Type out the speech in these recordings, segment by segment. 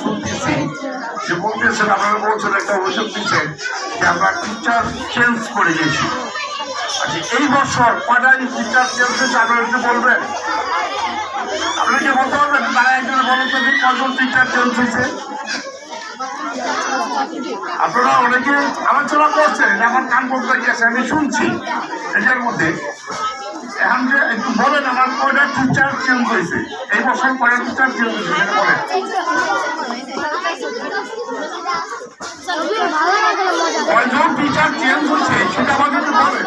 শুনতেছি যে বলতেছেন, আপনারা বলছেন একটা অভিযোগ দিচ্ছেন যে আমরা টিচার চেঞ্জ করে গেছি। আচ্ছা, এই বছর কয়টা টিচার চেঞ্জ হয়েছে আপনারা একটু বলবেন? আপনারা কি বলতে পারবেন? তারা একজন বলুন তো কয়জন টিচার চেঞ্জ হয়েছে? আপনারা অনেকে আলোচনা করছেন, এটা আমার কান বলতে গিয়েছে, আমি শুনছি এটার মধ্যে। এখন যে একটু বলেন আমার কয়টা টিচার চেঞ্জ হয়েছে, এই বছর কয়টা টিচার চেঞ্জ হয়েছে সেটা বলেন। কয়জন টিচার চেঞ্জ হয়েছে সেটা আমাকে একটু বলেন।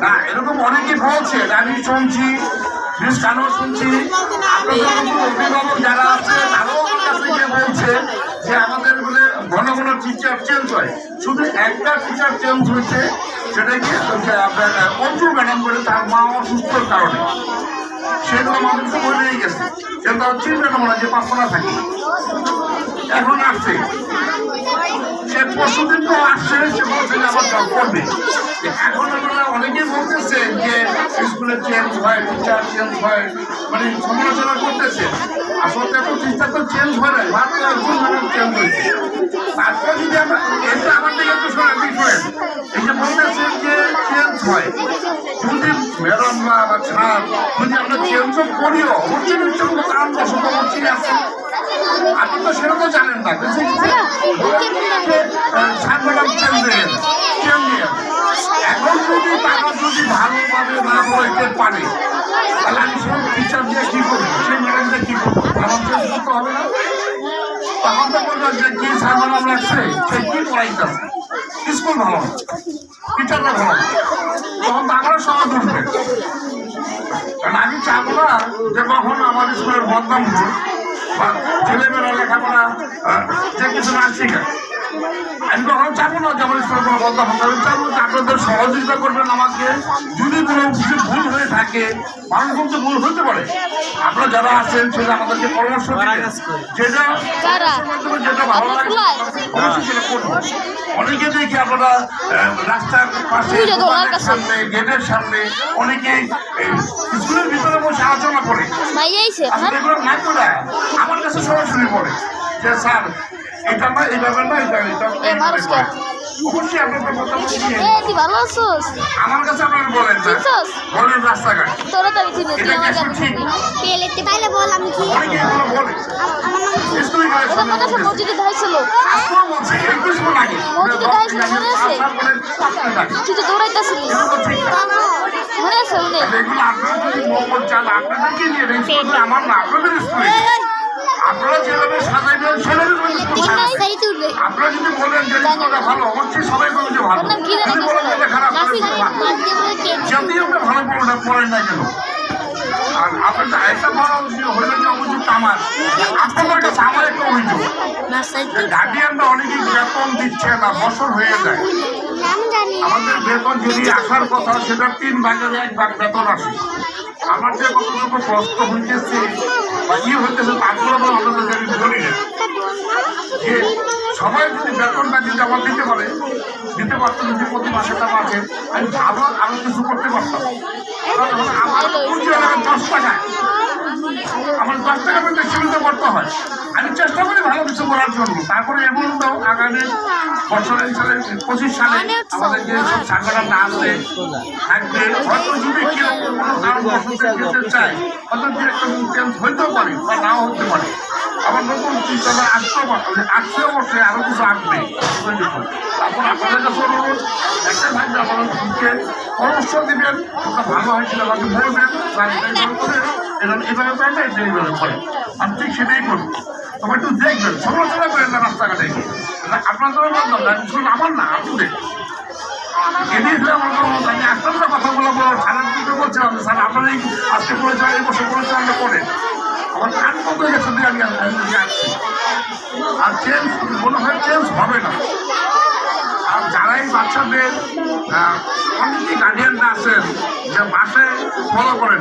না, এরকম অনেকে বলছে, আমি শুনছি, শুনছি অভিভাবক যারা আছে তারাও আমার কাছে গিয়ে বলছে যে আমাদের বলে ঘন ঘন টিচার চেঞ্জ হয়। শুধু একটা টিচার চেঞ্জ হয়েছে, সেটা কি আপনার অঞ্জু ম্যাডাম বলে, তার মা অসুস্থর কারণে সেগুলো আমাদেরকে বলেই গেছে। সেটা চিন্তা না যে পাপনা থাকে এখন আসছে, সে পরশুদিন তো আসছে, সে বলছে যে আমার জব করবে। এখন আপনারা অনেকেই বলতেছে যে স্কুলে চেঞ্জ হয়, টিচার চেঞ্জ হয়, মানে সমালোচনা করতেছে। আসলে তো টিচার তো চেঞ্জ হয় না, মাত্র একজন ম্যাডাম চেঞ্জ হয়েছে। তারপর যদি আমরা এটা আমার দিকে একটু শোনেন, এই যে বলতেছেন যে চেঞ্জ হয়, যদি ম্যাডামরা বা ছাড় যদি আমরা চেঞ্জও করিও অবশ্যই নিশ্চয় কারণ বসত অবশ্যই আছে। আপনি তো সেটা তো জানেন না, ছাড় ম্যাডাম চেঞ্জ হয়ে গেছে, এখন যদি তারা যদি ভালোভাবে না বলতে পারে তাহলে আমি সব টিচার দিয়ে কি করবো, সেই ম্যাডাম দিয়ে কি করবো? আমার চেঞ্জ করতে হবে না? তখন তো বলবেন যে কি ছাড় ম্যাডাম লাগছে, সে কি পড়াইতেছে, স্কুল ভালো না, টিচাররা ভালো না, তখন তো আমারও সমাজ উঠবে। কারণ আমি চাবো না যে কখনো আমার স্কুলের বদনাম হোক বা ছেলেমেয়েরা লেখাপড়া যে কিছু না শেখায়। আমি কখনো চাবো না যে আমার স্কুলের কোনো বদনাম হোক। আমি চাবো যে আপনাদের সহযোগিতা করবেন আমাকে। যদি কোনো কিছু ভুল হয়ে থাকে, মানুষ বলতে ভুল হতে পারে, আপনারা যারা আছেন সেটা আমাদেরকে পরামর্শ দিবেন, যেটা যেটা ভালো লাগে অবশ্যই সেটা করবো। অনেকে দেখি আপনারা রাস্তার পাশে, সামনে, গেটের সামনে অনেকে স্কুলের ভিতরে বসে আলোচনা করে, এগুলো না করে আমার কাছে সরাসরি বলে যে স্যার এটা না, এই ব্যাপার না, এটা অবশ্যই আপনাদের মতামত নিয়ে আমার কাছে আপনারা বলেন, বলেন রাস্তাঘাট এটা কেসু ঠিক অনেকে এগুলো বলে। আমার না, আপনাদের স্কুলে আপনারা যেভাবে সাজাইবেন সেভাবে আপনারা যদি বলেন যে স্কুলটা ভালো, অবশ্যই সবাই বলবে যে ভালো। যদি বলেন যে খারাপ, যদি আপনি ভালো পড়েন না কেন? আর আপনার একটা বড় হইলে যে অভিযোগটা আপনাদের কাছে আমার একটা অভিযোগ, গার্ডিয়ানরা অনেকেই বেতন দিচ্ছে না, বছর হয়ে যায়। আমাদের বেতন যদি আসার কথা সেটা 3 ভাগের 1 ভাগ বেতন আসে। আমার যে কতটুকু কষ্ট হইতেছে বা হইতেছে তারপরে আমাদের আমি বলি না যে সবাই যদি বেতনটা যদি আমার দিতে পারে, দিতে পারতো, যদি প্রতি মাসে টাকা আছে, আমি আরো কিছু করতে পারতাম। আমার 10 টাকায় আমার 10 টাকা পর্যন্ত সীমিত করতে হয়। আমি চেষ্টা করি ভালো কিছু করার জন্য। তারপরে এমন তো আগামী বছরের 25 সালে আমাদের যে সব সাংবাদিক না আসবে থাকবে, হয়তো যদি কেউ কোনো কারণ বসতে চায়, হয়তো একটা চেঞ্জ হইতেও পারে বা নাও হতে পারে। আবার নতুন চিন্তা আসতে অবশ্যই আরো কিছু আসবে। তারপর আপনাদের কাছে অনুরোধ একটা থাকবে, আপনাদেরকে পরামর্শ দিবেন, ওটা ভালো হয়েছিল আমাকে বলবেন, এভাবে করলে এইভাবে করে আমি ঠিক সেটাই করবো। তবে একটু দেখবেন, সমালোচনা করেন না রাস্তাঘাটে। আপনাদের বললাম আমার না, আপনাদের আমি আসতে কথাগুলো সারা দিকে বলছিলাম যে স্যার আপনারাই আজকে করেছে, এই বছর করেছে, আমরা করেন। আমার কান কত হয়ে গেছে, আমি আসছি। আর চেঞ্জ মনে হয় চেঞ্জ হবে না। আর যারাই বাচ্চাদের অনেকেই গার্ডিয়ানরা আছেন যে বাসায় ফলো করেন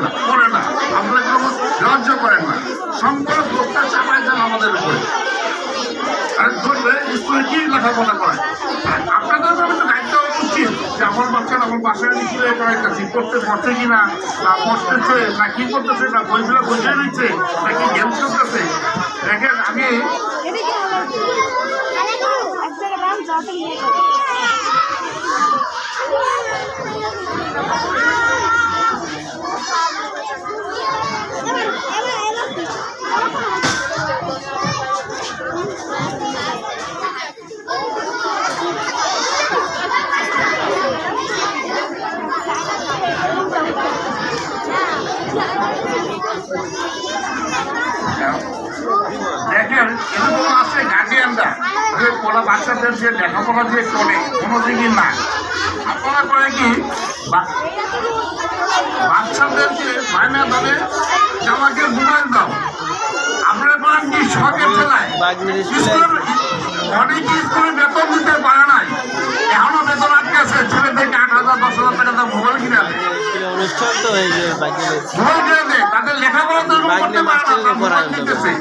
না, আমাদের কোনো সাহায্য করেন না, সম্পূর্ণ দোষটা চাপাই দেন আমাদের উপরে। আর ধরবে স্কুলে কি লেখাপড়া করে, আপনাদের তো দায়িত্ব উচিত। যে আমার বাচ্চারা আমার বাসায় নিয়ে করাইতেছি পড়তে পড়ছে কিনা না পড়তেছে না কি করতেছে না বইগুলো বসে নিচ্ছে না কি গেম চলতেছে দেখেন আমি দেখেন এরকম আছে গার্জিয়ানরা যে পড়া বাচ্চাদের যে লেখাপড়া যে করে কোনো দিনই না আপনারা করে কি বাচ্চাদেরকে মায়না দামে জামাকে মোবাইল দাও আপনারা করেন কি শখের ঠেলায় অনেকে স্কুলে বেতন দিতে পারে নাই এখনো বেতন আটকে আছে ছেলেদেরকে 8,000 10,000 টাকা দাম মোবাইল কিনে দেয় অনুষ্ঠান তো হয়েছে মোবাইল কিনে দেয় তাদের লেখাপড়া তো করতে পারে না মোবাইল দিতেছে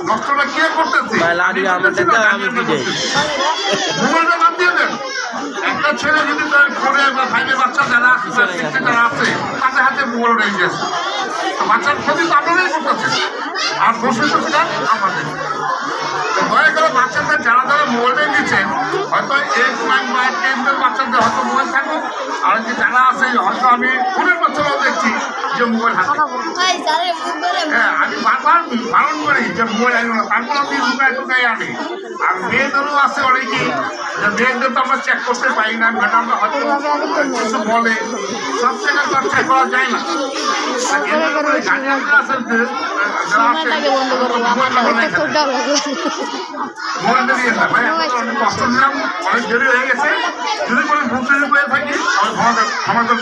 নষ্টটা কে করতেছে মোবাইলটা বাদ দিয়ে দেন একটা ছেলে যদি তার ফোনে বা ফাইভে বাচ্চা যারা আছে যারা আছে তাদের হাতে মোবাইল রয়ে গেছে তো বাচ্চার ক্ষতি তো আপনারাই করতেছে আর বসে তো আমাদের দয়া করে বাচ্চাদের যারা যারা মোবাইল দিচ্ছেন হয়তো 8, 9 বা 10 বাচ্চাদের হয়তো মোবাইল থাকুক আর যে যারা আছে হয়তো আমি ফোনের বাচ্চারাও দেখছি যে মোবাইল হাতে হ্যাঁ আমি বারবার বারণ করি যে মোবাইল আনি না তারপর আমি টুকাই আনি আর মেয়েদেরও আছে অনেকেই যে মেয়েদের তো আমরা চেক করতে পারি না ম্যাডামরা হয়তো কিছু বলে সব জায়গায় তো চেক করা যায় না গার্জিয়ানরা আছেন যারা আছে মোবাইলটা দিয়ে থাক ভাই অনেক কষ্ট নিলাম অনেক দেরি হয়ে গেছে যদি কোনো ভুল হয়ে থাকি আমি ক্ষমা করে